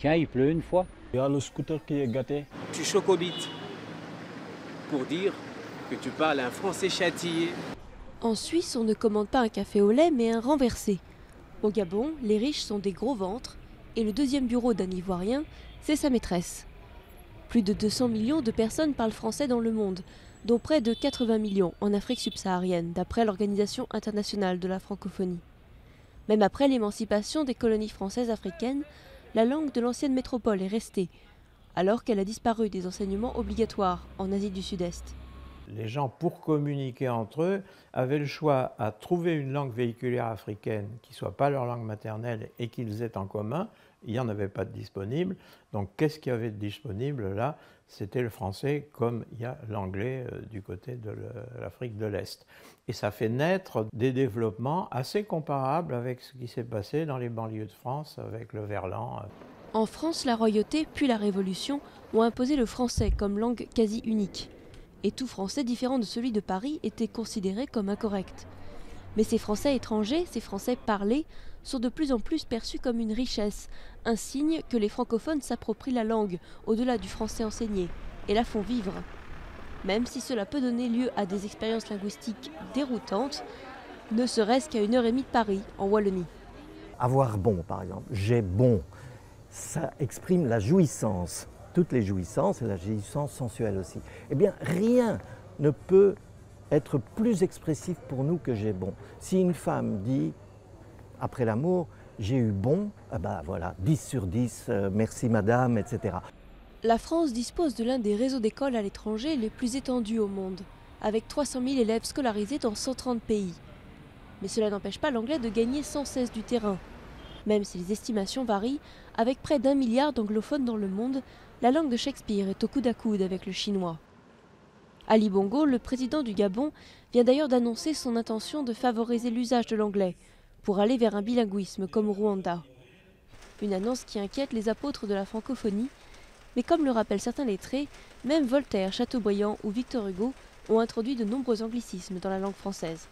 Tiens, il pleut une fois. Il y a le scooter qui est gâté. Tu chocobites pour dire que tu parles un français châtillé. En Suisse, on ne commande pas un café au lait, mais un renversé. Au Gabon, les riches sont des gros ventres, et le deuxième bureau d'un Ivoirien, c'est sa maîtresse. Plus de 200 millions de personnes parlent français dans le monde, dont près de 80 millions en Afrique subsaharienne, d'après l'Organisation internationale de la francophonie. Même après l'émancipation des colonies françaises africaines, la langue de l'ancienne métropole est restée, alors qu'elle a disparu des enseignements obligatoires en Asie du Sud-Est. Les gens, pour communiquer entre eux, avaient le choix à trouver une langue véhiculaire africaine qui ne soit pas leur langue maternelle et qu'ils aient en commun. Il n'y en avait pas de disponible. Donc qu'est-ce qu'il y avait de disponible là? C'était le français, comme il y a l'anglais du côté de l'Afrique de l'Est. Et ça fait naître des développements assez comparables avec ce qui s'est passé dans les banlieues de France avec le verlan. En France, la royauté puis la Révolution ont imposé le français comme langue quasi unique. Et tout français différent de celui de Paris était considéré comme incorrect. Mais ces français étrangers, ces français parlés, sont de plus en plus perçus comme une richesse, un signe que les francophones s'approprient la langue, au-delà du français enseigné, et la font vivre. Même si cela peut donner lieu à des expériences linguistiques déroutantes, ne serait-ce qu'à 1h30 de Paris, en Wallonie. Avoir bon, par exemple, j'ai bon, ça exprime la jouissance. Toutes les jouissances et la jouissance sensuelle aussi. Eh bien, rien ne peut être plus expressif pour nous que j'ai bon. Si une femme dit, après l'amour, j'ai eu bon, eh ben voilà, 10 sur 10, merci madame, etc. La France dispose de l'un des réseaux d'écoles à l'étranger les plus étendus au monde, avec 300 000 élèves scolarisés dans 130 pays. Mais cela n'empêche pas l'anglais de gagner sans cesse du terrain. Même si les estimations varient, avec près d'1 milliard d'anglophones dans le monde, la langue de Shakespeare est au coude à coude avec le chinois. Ali Bongo, le président du Gabon, vient d'ailleurs d'annoncer son intention de favoriser l'usage de l'anglais pour aller vers un bilinguisme comme au Rwanda. Une annonce qui inquiète les apôtres de la francophonie, mais comme le rappellent certains lettrés, même Voltaire, Chateaubriand ou Victor Hugo ont introduit de nombreux anglicismes dans la langue française.